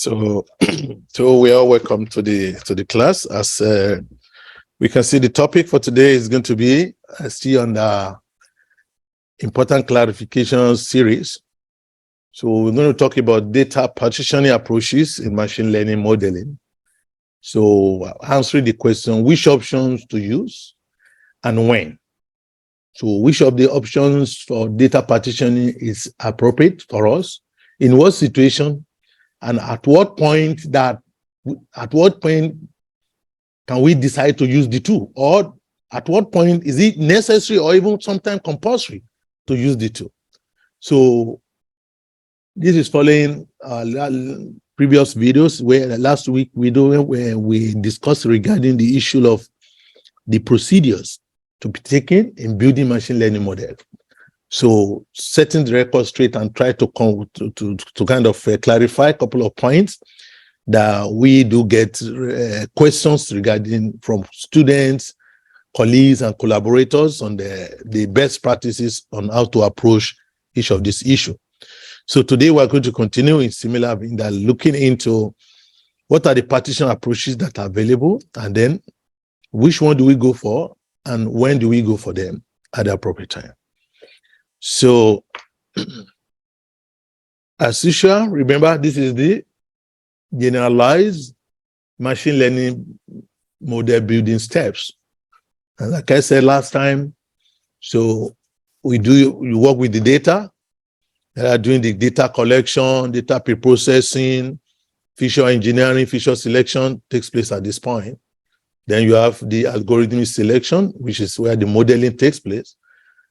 So, so we are welcome to the class. As we can see, the topic for today is going to be still on the important clarification series. So we're going to talk about data partitioning approaches in machine learning modeling. So answering the question, which options to use and when. So which of the options for data partitioning is appropriate for us, in what situation, and at what point can we decide to use the two, or at what point is it necessary or even sometimes compulsory to use the two. So this is following previous videos where last week we discussed regarding the issue of the procedures to be taken in building machine learning model. So setting the record straight and try to kind of clarify a couple of points that we do get questions regarding from students, colleagues, and collaborators on the best practices on how to approach each of these issues. So today we're going to continue in similar in that, looking into what are the partition approaches that are available, and then which one do we go for, and when do we go for them at the appropriate time. So, as usual, remember this is the generalized machine learning model building steps. And like I said last time, so we work with the data, doing the data collection, data pre-processing, feature engineering, feature selection takes place at this point. Then you have the algorithmic selection, which is where the modeling takes place.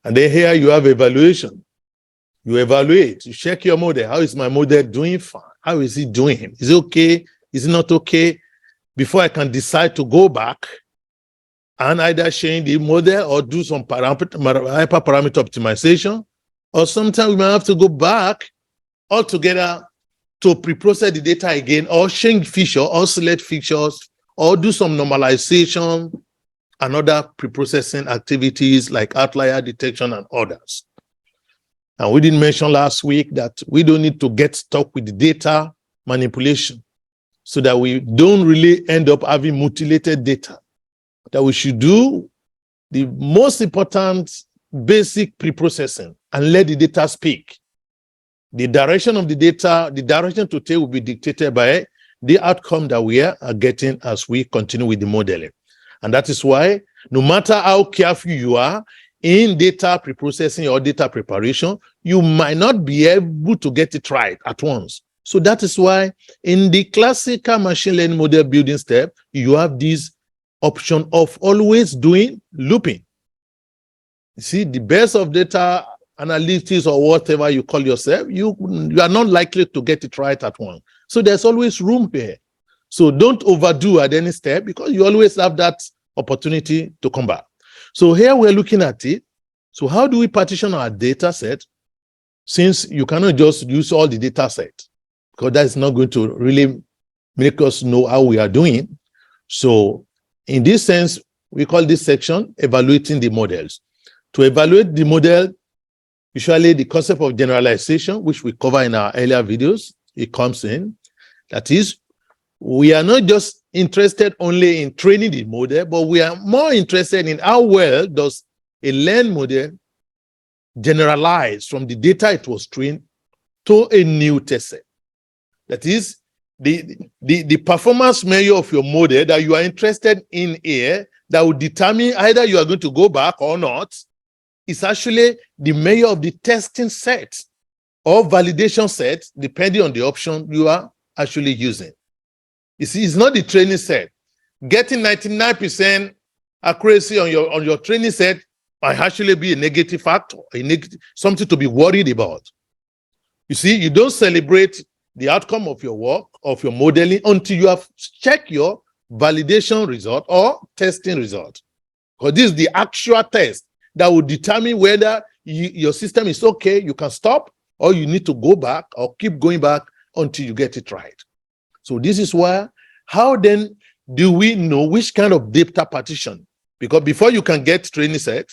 And then here you have evaluation. You evaluate, you check your model. How is my model doing? Fine. How is it doing? Is it okay? Is it not okay? Before I can decide to go back and either change the model or do some hyperparameter optimization, or sometimes we might have to go back altogether to pre-process the data again, or change feature, or select features, or do some normalization and other pre-processing activities like outlier detection and others. And we did mention last week that we don't need to get stuck with the data manipulation so that we don't really end up having mutilated data. That we should do the most important basic pre-processing and let the data speak. The direction of the data, the direction to take will be dictated by the outcome that we are getting as we continue with the modeling. And that is why no matter how careful you are in data pre-processing or data preparation, you might not be able to get it right at once. So that is why in the classical machine learning model building step, you have this option of always doing looping. You see, the best of data analytics or whatever you call yourself, you are not likely to get it right at once. So there's always room here. So don't overdo at any step, because you always have that opportunity to come back. So here we're looking at it. So how do we partition our data set? Since you cannot just use all the data set, because that's not going to really make us know how we are doing. So in this sense, we call this section evaluating the models. To evaluate the model, usually the concept of generalization, which we cover in our earlier videos, it comes in. That is, we are not just interested only in training the model, but we are more interested in how well does a learned model generalize from the data it was trained to a new test set. That is, the performance measure of your model that you are interested in here that will determine either you are going to go back or not is actually the measure of the testing set or validation set, depending on the option you are actually using. You see, it's not the training set. Getting 99% accuracy on your training set might actually be a negative factor, something to be worried about. You see, you don't celebrate the outcome of your work, of your modeling, until you have checked your validation result or testing result. Because this is the actual test that will determine whether your system is okay, you can stop, or you need to go back or keep going back until you get it right. So this is why, how then do we know which kind of data partition? Because before you can get training set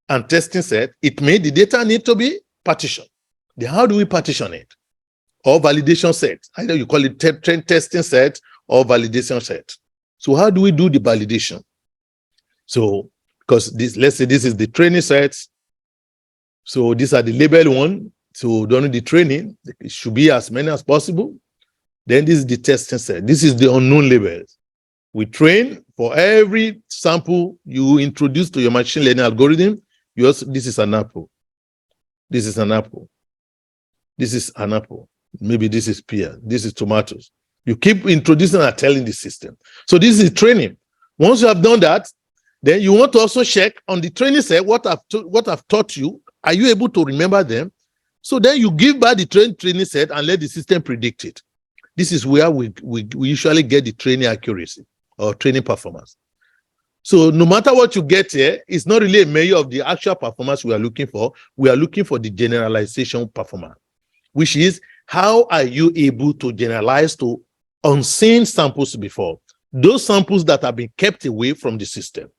and testing set, it may the data need to be partitioned. Then how do we partition it? or validation set. Either you call it testing set or validation set. So how do we do the validation? So, because this, let's say this is the training set. So these are the labeled one. So during the training, it should be as many as possible. Then this is the testing set. This is the unknown labels. We train for every sample you introduce to your machine learning algorithm. You also, this is an apple. This is an apple. This is an apple. Maybe this is pear. This is tomatoes. You keep introducing and telling the system. So this is training. Once you have done that, then you want to also check on the training set what I've taught you. Are you able to remember them? So then you give back the training set and let the system predict it. This is where we usually get the training accuracy or training performance. So no matter what you get here, it's not really a measure of the actual performance we are looking for. We are looking for the generalization performance, which is how are you able to generalize to unseen samples before, those samples that have been kept away from the system.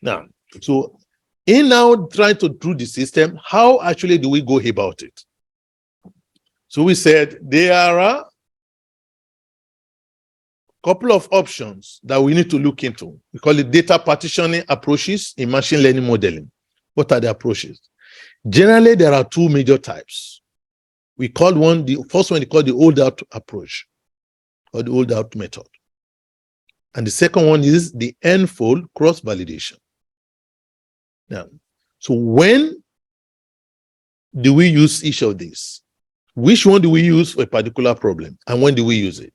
Now, so in now trying to do the system, how actually do we go about it? So we said there are a couple of options that we need to look into. We call it data partitioning approaches in machine learning modeling. What are the approaches? Generally, there are two major types. We call one, the first one is called the Holdout approach or the Holdout method. And the second one is the n-fold cross-validation. Now, so when do we use each of these? Which one do we use for a particular problem? And when do we use it?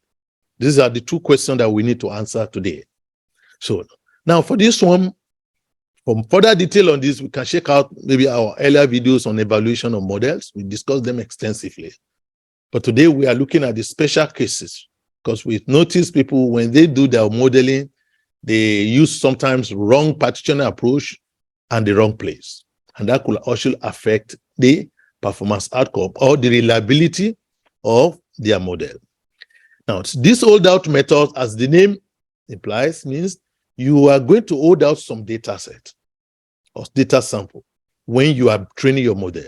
These are the two questions that we need to answer today. So now for this one, for further detail on this, we can check out maybe our earlier videos on evaluation of models. We discussed them extensively. But today we are looking at the special cases because we notice people, when they do their modeling, they use sometimes wrong partitioning approach and the wrong place. And that could also affect the performance outcome or the reliability of their model. Now, this holdout method, as the name implies, means you are going to hold out some data set or data sample when you are training your model.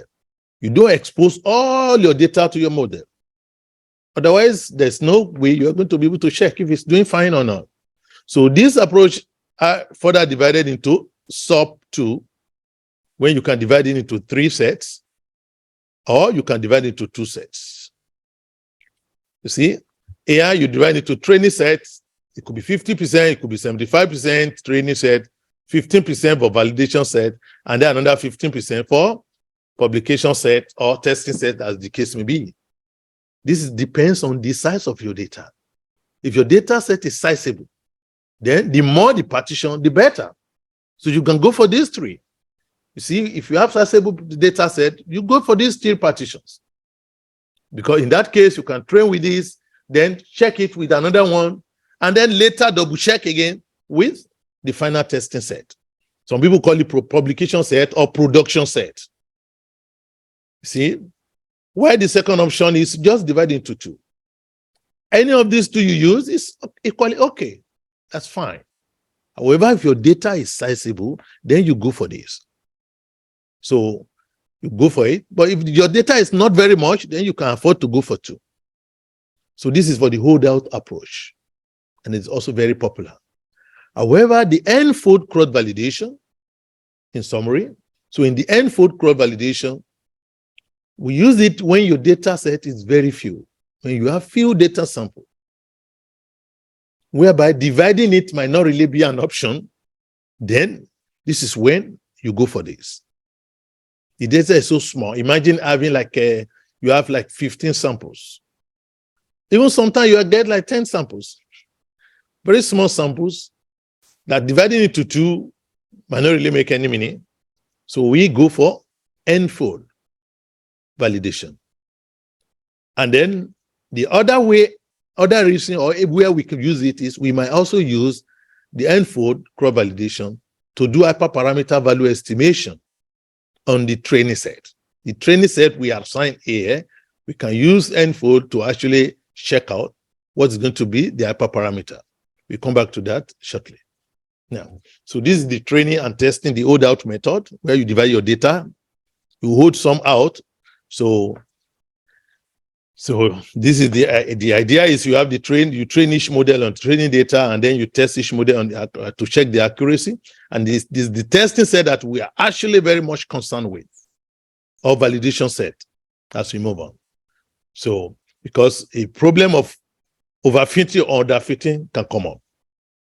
You don't expose all your data to your model. Otherwise, there's no way you're going to be able to check if it's doing fine or not. So this approach are further divided into sub-2, when you can divide it into 3 sets, or you can divide it into 2 sets. You see, here you divide it into training sets. It could be 50%, it could be 75% training set, 15% for validation set, and then another 15% for publication set or testing set, as the case may be. This depends on the size of your data. If your data set is sizable, then the more the partition, the better. So you can go for these 3. You see, if you have sizable data set, you go for these 3 partitions. Because in that case, you can train with this, then check it with another one, and then later double check again with the final testing set. Some people call it publication set or production set. See, why the second option is just divide into 2. Any of these 2 you use is equally okay. That's fine. However, if your data is sizable, then you go for this. So you go for it. But if your data is not very much, then you can afford to go for 2. So this is for the holdout approach. And it's also very popular. However, the n-fold cross-validation, in summary, so in the n-fold cross-validation, we use it when your data set is very few, when you have few data samples, whereby dividing it might not really be an option. Then this is when you go for this. The data is so small. Imagine having you have 15 samples. Even sometimes you get 10 samples. Very small samples that dividing into 2 might not really make any meaning. So we go for n-fold validation. And then the other reason or where we can use it is we might also use the n-fold cross-validation to do hyperparameter value estimation on the training set. The training set we assign here, we can use n-fold to actually check out what's going to be the hyperparameter. We'll come back to that shortly. Now, so this is the training and testing, the holdout method, where you divide your data, you hold some out. So So this is the idea is you have you train each model on training data, and then you test each model on to check the accuracy. And this the testing set that we are actually very much concerned with, or validation set, as we move on. So because a problem of overfitting or underfitting can come up,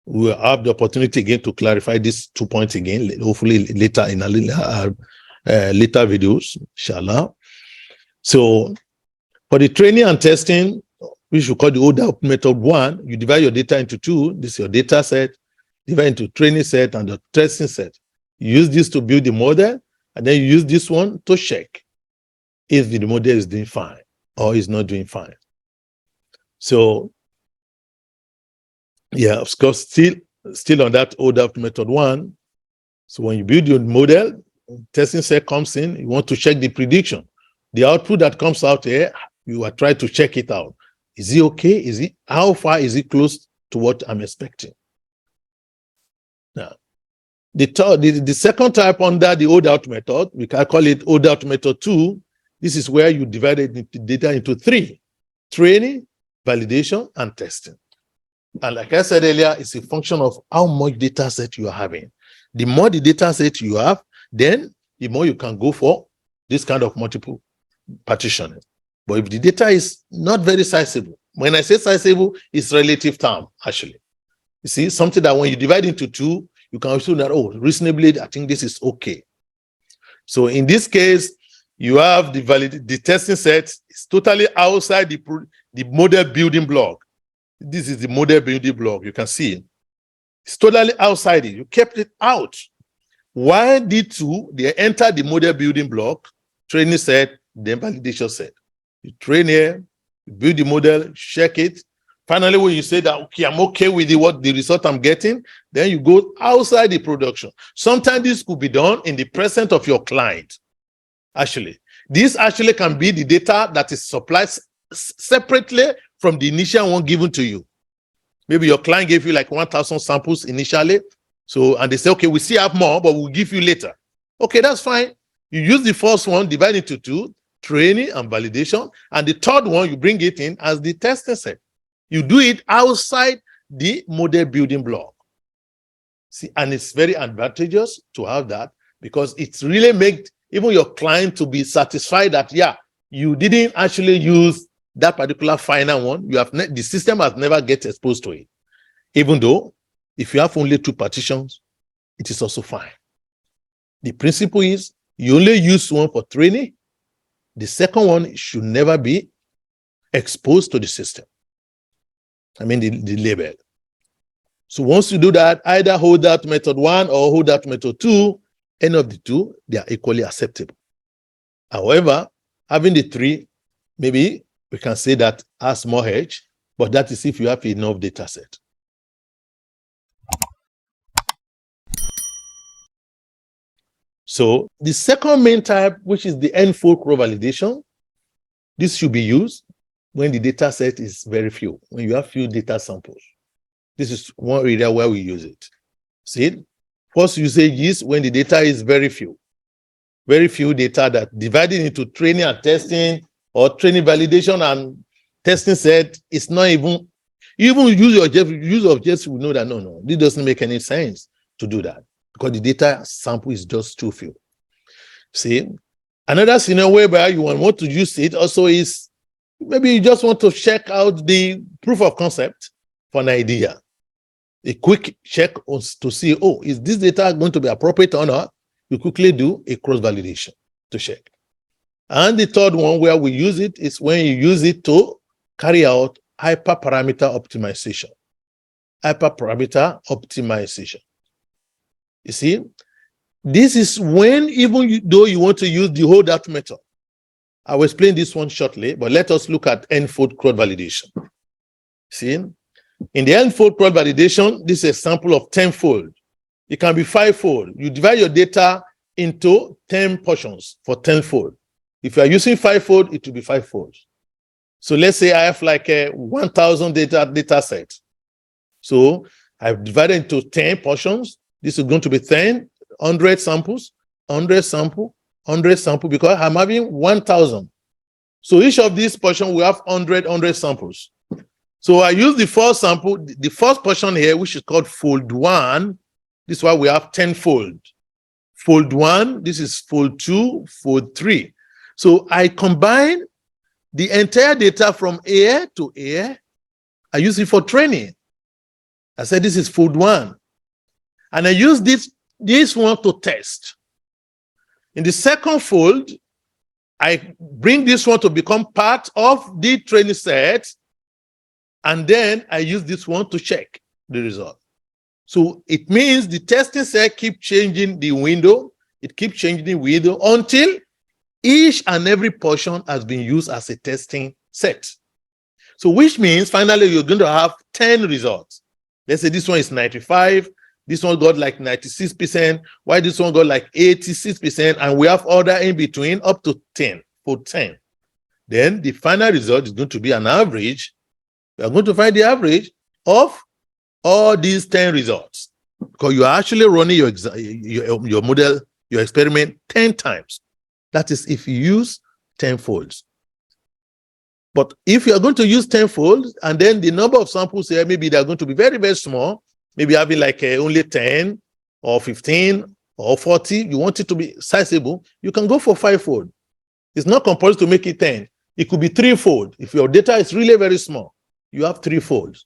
we'll have the opportunity again to clarify these 2 points again, hopefully later in later videos, inshallah. So for the training and testing, which we call the Holdout method 1, you divide your data into 2. This is your data set, divide into training set and the testing set. You use this to build the model, and then you use this one to check if the model is doing fine or is not doing fine. So, yeah, of course, still on that Holdout method 1. So when you build your model, testing set comes in, you want to check the prediction. The output that comes out here, you are trying to check it out. Is it okay? How far is it close to what I'm expecting? Now, the second type under the Holdout method, we can call it Holdout method 2. This is where you divide the data into 3: training, validation, and testing. And like I said earlier, it's a function of how much data set you are having. The more the data set you have, then the more you can go for this kind of multiple partitioning. But if the data is not very sizable, when I say sizable, it's relative term, actually. You see, something that when you divide into 2, you can assume that, oh, reasonably, I think this is okay. So in this case, you have the testing set is totally outside the model building block. This is the model building block. You can see it. It's totally outside it. You kept it out. While D2, they enter the model building block, training set, then validation set. You train here, you build the model, check it. Finally, when you say that, okay, I'm okay with the result I'm getting, then you go outside the production. Sometimes this could be done in the presence of your client. Actually, this actually can be the data that is supplied separately from the initial one given to you. Maybe your client gave you like 1,000 samples initially. So, and they say, okay, we still have more, but we'll give you later. Okay, that's fine. You use the first one, divide into 2, training and validation. And the third one, you bring it in as the testing set. You do it outside the model building block. See, and it's very advantageous to have that because it's really made even your client to be satisfied that, yeah, you didn't actually use that particular final one. The system has never get exposed to it. Even though if you have only 2 partitions, it is also fine. The principle is you only use one for training. The second one should never be exposed to the system. I mean, the label. So once you do that, either Holdout method 1 or Holdout method 2, any of the 2, they are equally acceptable. However, having the 3, maybe we can say that has more edge, but that is if you have enough data set. So the second main type, which is the n-fold cross-validation, this should be used when the data set is very few, when you have few data samples. This is one area where we use it. See, first usage is when the data is very few data that divided into training and testing or training validation and testing set is not even use of just will know that no, this doesn't make any sense to do that because the data sample is just too few. See, another scenario whereby you want to use it also is maybe you just want to check out the proof of concept for an idea. A quick check to see, oh, is this data going to be appropriate or not? You quickly do a cross-validation to check. And the third one where we use it is when you use it to carry out hyperparameter optimization. Hyperparameter optimization. You see, this is when though you want to use the Holdout method. I will explain this one shortly, but let us look at n-fold cross-validation. See, in the n-fold cross-validation, this is a sample of 10-fold. It can be 5-fold. You divide your data into 10 portions for 10-fold. If you are using 5-fold, it will be 5-fold. So let's say I have like a 1,000 data set. So I've divided into 10 portions. This is going to be 10, 100 samples, 100 sample, 100 sample, because I'm having 1,000. So each of these portions, we have 100 samples. So I use the first sample, the first portion here, which is called fold 1. This is why we have 10 fold. Fold 1, this is fold 2, fold 3. So I combine the entire data from here to here. I use it for training. I said this is fold 1. And I use this one to test. In the second fold, I bring this one to become part of the training set, and then I use this one to check the result. So it means the testing set keeps changing the window. It keeps changing the window until each and every portion has been used as a testing set. So which means finally you're going to have 10 results. Let's say this one is 95. This one got like 96%, while this one got like 86%, and we have other in between up to 10, for 10. Then the final result is going to be an average. We are going to find the average of all these 10 results, because you are actually running your model, your experiment 10 times. That is if you use 10 folds. But if you are going to use 10 folds, and then the number of samples here, maybe they are going to be very, very small, maybe having like only 10 or 15 or 40, you want it to be sizable, you can go for 5-fold. It's not compulsory to make it 10. It could be 3-fold. If your data is really very small, you have 3 folds.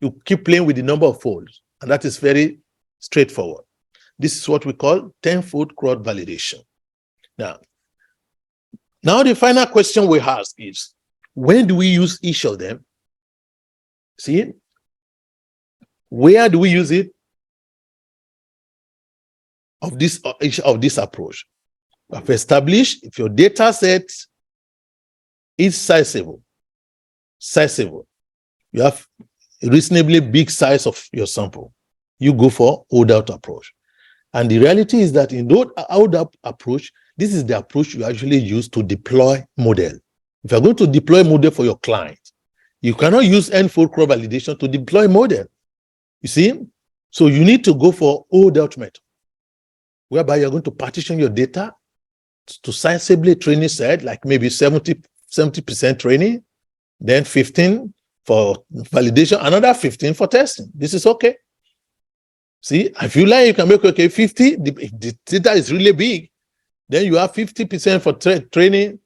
You keep playing with the number of folds, and that is very straightforward. This is what we call 10-fold cross validation. Now the final question we ask is, when do we use each of them? See, where do we use it? Each of this approach. We have established if your data set is sizable, you have a reasonably big size of your sample, you go for holdout approach. And the reality is that in the holdout approach, this is the approach you actually use to deploy model. If you're going to deploy model for your client, you cannot use n-fold cross validation to deploy model. You see? So you need to go for holdout method, whereby you're going to partition your data to sizably training set, like maybe 70% training, then 15 for validation, another 15 for testing. This is okay. See, if you like, you can make 50. If the data is really big, then you have 50% for training,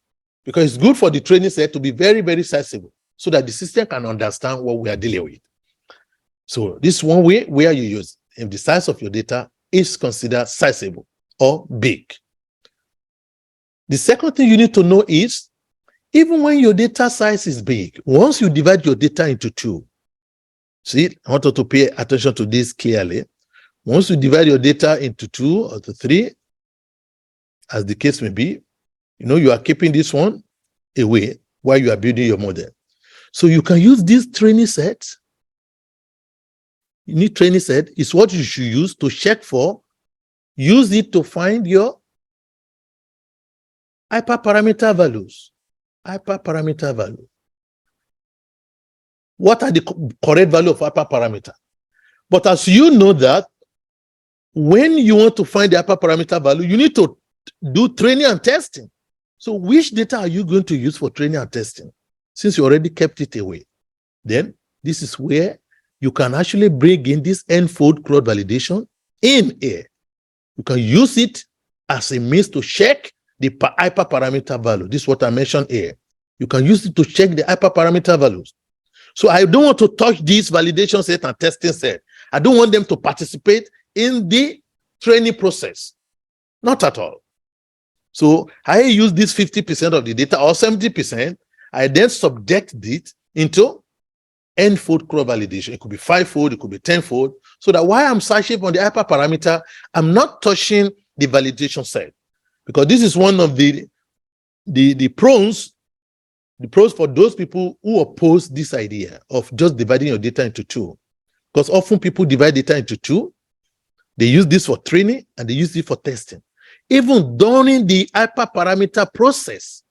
because it's good for the training set to be very, very sizable so that the system can understand what we are dealing with. So this is one way where you use if the size of your data is considered sizable or big. The second thing you need to know is, even when your data size is big, once you divide your data into 2, see, I want you to pay attention to this clearly. Once you divide your data into 2 or to 3, as the case may be, you are keeping this one away while you are building your model. So you can use this training set. You need training set is what you should use to check for, use it to find your hyperparameter values. Hyperparameter value. What are the correct value of hyperparameter? But as you know that, when you want to find the hyperparameter value, you need to do training and testing. So which data are you going to use for training and testing? Since you already kept it away, then this is where you can actually bring in this n-fold cross validation in here. You can use it as a means to check the hyperparameter value. This is what I mentioned here. You can use it to check the hyperparameter values. So I don't want to touch this validation set and testing set. I don't want them to participate in the training process. Not at all. So I use this 50% of the data or 70%. I then subject it into n-fold cross validation. It could be 5-fold, it could be 10-fold. So that while I'm searching on the hyperparameter, I'm not touching the validation set. Because this is one of the pros for those people who oppose this idea of just dividing your data into 2. Because often people divide data into 2. They use this for training and they use it for testing. Even during the hyperparameter process,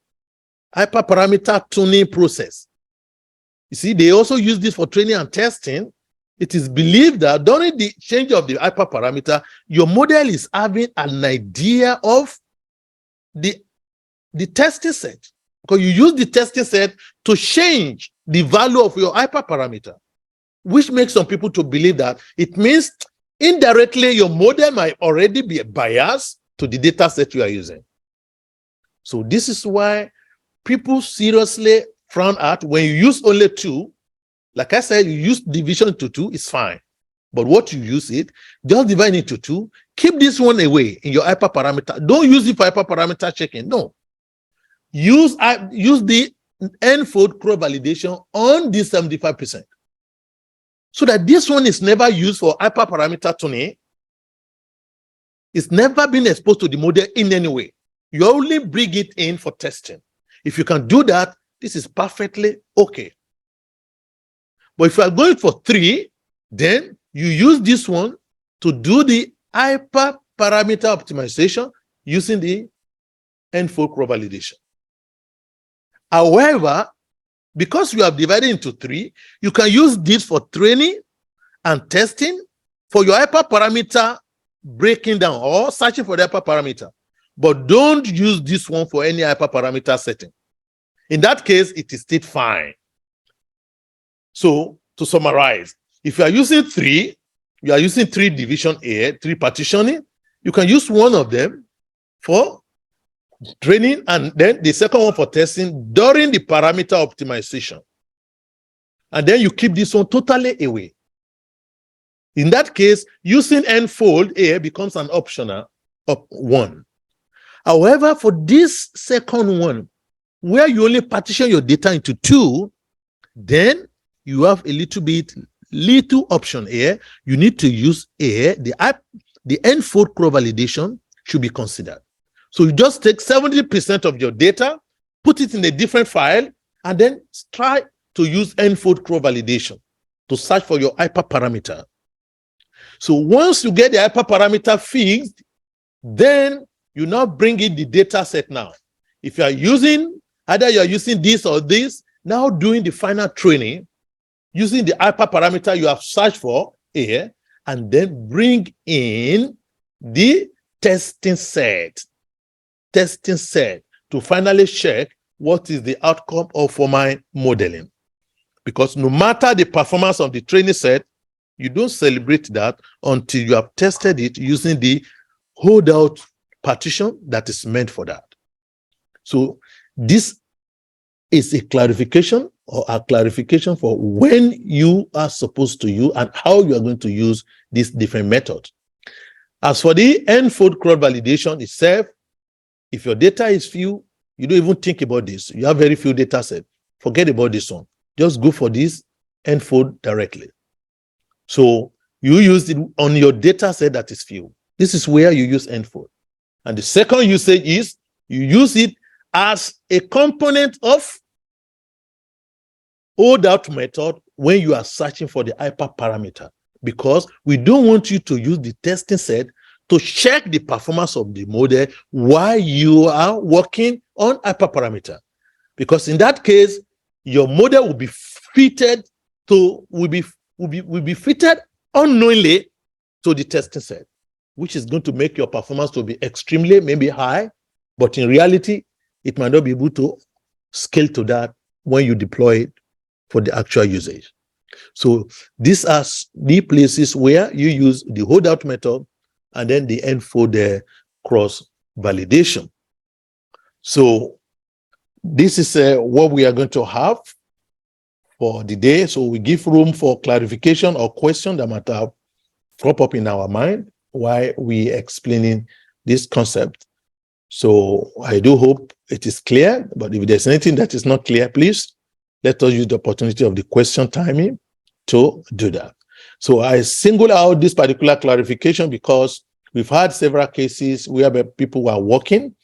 hyperparameter tuning process, you see, they also use this for training and testing. It is believed that during the change of the hyperparameter, your model is having an idea of the testing set. because you use the testing set to change the value of your hyperparameter, which makes some people to believe that it means indirectly your model might already be biased to the data set you are using. So this is why people seriously frown at when you use only 2. Like I said, you use division into 2, it's fine. But what you use it, just divide into 2, keep this one away in your hyperparameter. Don't use it for hyperparameter checking. No. Use the n-fold cross-validation on this 75%. So that this one is never used for hyperparameter tuning. It's never been exposed to the model in any way. You only bring it in for testing. If you can do that, this is perfectly okay. But if you are going for 3, then you use this one to do the hyperparameter optimization using the n-fold cross-validation. However, because you have divided into 3, you can use this for training and testing for your hyperparameter breaking down or searching for the hyperparameter. But don't use this one for any hyperparameter setting. In that case, it is still fine. So, to summarize, if you are using 3, you are using 3 division A, 3 partitioning, you can use one of them for training and then the second one for testing during the parameter optimization. And then you keep this one totally away. In that case, using n-fold A becomes an optional of 1. However, for this second one, where you only partition your data into 2, then you have a little option here. You need to use A. The n-fold cross-validation should be considered. So you just take 70% of your data, put it in a different file, and then try to use n-fold cross-validation to search for your hyperparameter. So once you get the hyperparameter fixed, then you now bring in the data set now. If you are using, either you are using this or this, now doing the final training, using the hyperparameter you have searched for here, and then bring in the testing set to finally check what is the outcome of for my modeling. Because no matter the performance of the training set, you don't celebrate that until you have tested it using the holdout partition that is meant for that. So this is a clarification for when you are supposed to use and how you are going to use these different methods. As for the n-fold cross-validation itself, if your data is few, you don't even think about this. You have very few data sets. Forget about this one. Just go for this n-fold directly. So you use it on your data set that is few. This is where you use n-fold. And the second usage is you use it as a component of holdout method when you are searching for the hyperparameter, because we don't want you to use the testing set to check the performance of the model while you are working on hyperparameter. Because in that case, your model will be fitted unknowingly to the testing set, which is going to make your performance to be extremely maybe high, but in reality, it might not be able to scale to that when you deploy it for the actual usage. So these are the places where you use the holdout method and then the n-fold cross validation. So this is what we are going to have for the day. So we give room for clarification or question that might have crop up in our mind while we explaining this concept. So I do hope it is clear, but if there's anything that is not clear, please let us use the opportunity of the question timing to do that. So I single out this particular clarification because we've had several cases where people were working.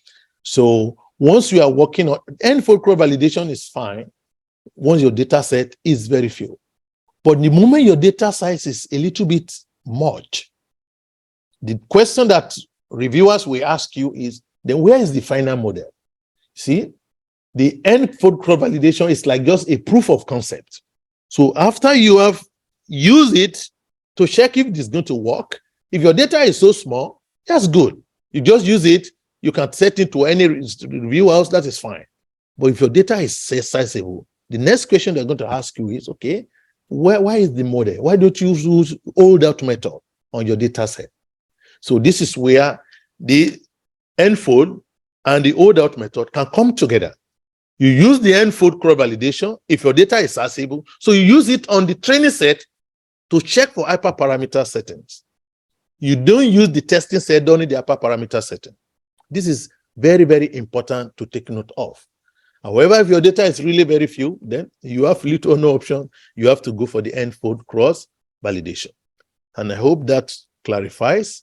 So once you are working on n-fold cross-validation is fine once your data set is very few. But the moment your data size is a little bit much, the question that reviewers will ask you is, then where is the final model? See, the n-fold cross-validation is like just a proof of concept. So after you have used it to check if it's going to work, if your data is so small, that's good. You just use it. You can set it to any review house. That is fine. But if your data is sizable, the next question they're going to ask you is, okay, why is the model? Why don't you use holdout method on your data set? So this is where the enfold and the holdout method can come together. You use the enfold cross validation if your data is accessible. So you use it on the training set to check for hyperparameter settings. You don't use the testing set during the hyperparameter setting. This is very, very important to take note of. However, if your data is really very few, then you have little or no option. You have to go for the enfold cross validation. And I hope that clarifies.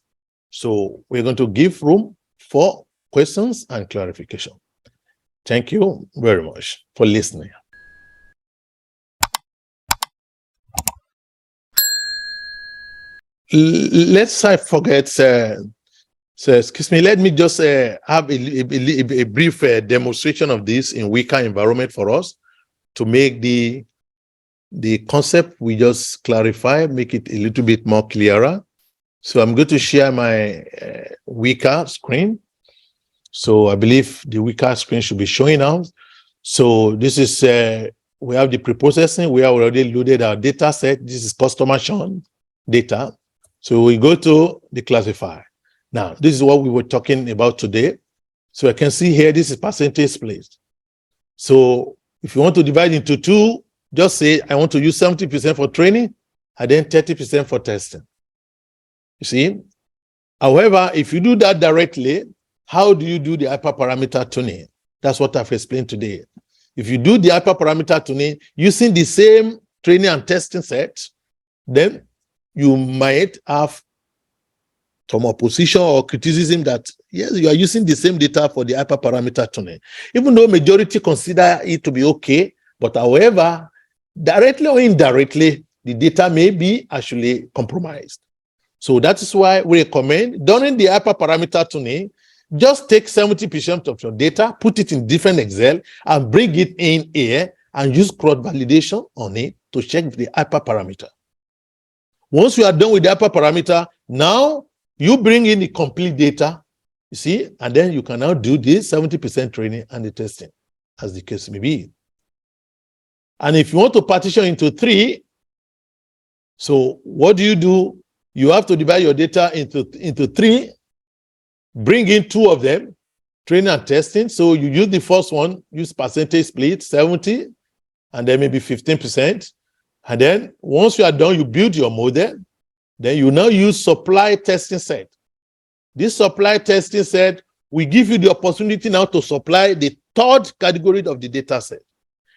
So we're going to give room for questions and clarification. Thank you very much for listening. Let's forget, so excuse me, let me just have a brief demonstration of this in weaker environment for us to make the concept we just clarify, make it a little bit more clearer. So I'm going to share my weaker screen. So I believe the weaker screen should be showing now. So this is, we have the preprocessing. We have already loaded our data set. This is customer shown data. So we go to the classifier. Now, this is what we were talking about today. So I can see here, this is percentage split. So if you want to divide into two, just say, I want to use 70% for training and then 30% for testing. You see? However, if you do that directly, how do you do the hyperparameter tuning? That's what I've explained today. If you do the hyperparameter tuning using the same training and testing set, then you might have some opposition or criticism that, yes, you are using the same data for the hyperparameter tuning. Even though majority consider it to be okay, but however, directly or indirectly, the data may be actually compromised. So that is why we recommend during the hyperparameter tuning, just take 70% of your data, put it in different Excel, and bring it in here and use cross validation on it to check the hyperparameter. Once you are done with the hyperparameter, now you bring in the complete data, you see, and then you can now do this 70% training and the testing, as the case may be. And if you want to partition into three, so what do? You have to divide your data into three, bring in two of them, training and testing. So you use the first one, use percentage split, 70, and then maybe 15%. And then once you are done, you build your model. Then you now use supply testing set. This supply testing set will give you the opportunity now to supply the third category of the data set.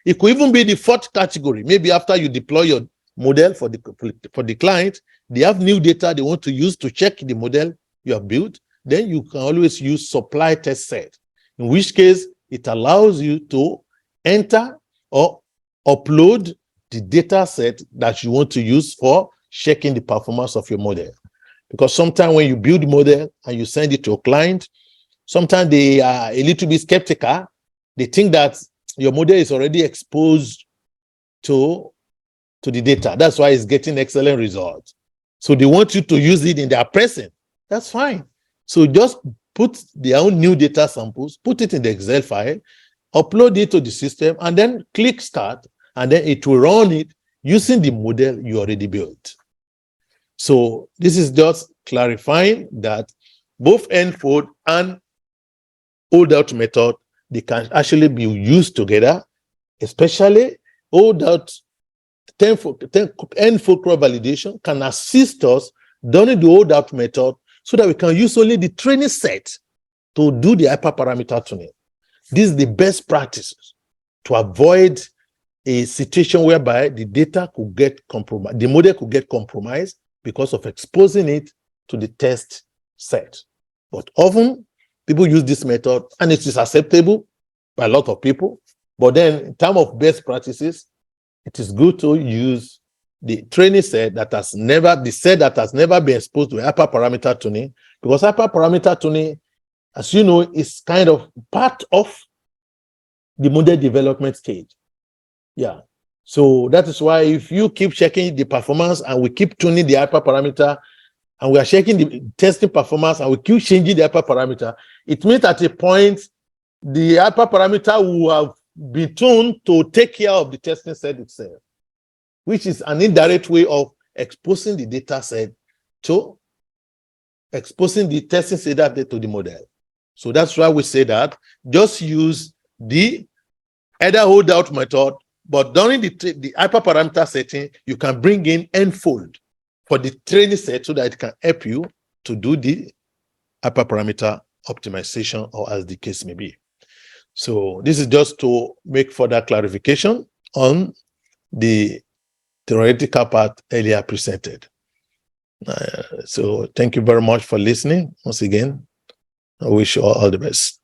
It could even be the fourth category. Maybe after you deploy your model for the client, they have new data they want to use to check the model you have built. Then you can always use supply test set, in which case it allows you to enter or upload the data set that you want to use for checking the performance of your model. Because sometimes when you build a model and you send it to a client, sometimes they are a little bit skeptical. They think that your model is already exposed to the data. That's why it's getting excellent results. So they want you to use it in their present. That's fine. So just put their own new data samples, put it in the Excel file, upload it to the system, and then click start, and then it will run it using the model you already built. So this is just clarifying that both enfold and holdout method, they can actually be used together, especially holdout enfold cross validation can assist us during the holdout method so that we can use only the training set to do the hyperparameter tuning. This is the best practices to avoid a situation whereby the data could get compromised, the model could get compromised because of exposing it to the test set. But often people use this method and it is acceptable by a lot of people. But then in terms of best practices, it is good to use the training set that has never been exposed to hyperparameter tuning, because hyperparameter tuning, as you know, is kind of part of the model development stage. Yeah. So that is why if you keep checking the performance and we keep tuning the hyperparameter and we are checking the testing performance and we keep changing the hyperparameter, it means at a point the hyperparameter will have been tuned to take care of the testing set itself, which is an indirect way of exposing the data set to exposing the testing set data to the model. So that's why we say that just use the either holdout method, but during the hyperparameter setting, you can bring in n-fold for the training set so that it can help you to do the hyperparameter optimization, or as the case may be. So this is just to make further clarification on the theoretical part earlier presented. So thank you very much for listening. Once again, I wish you all the best.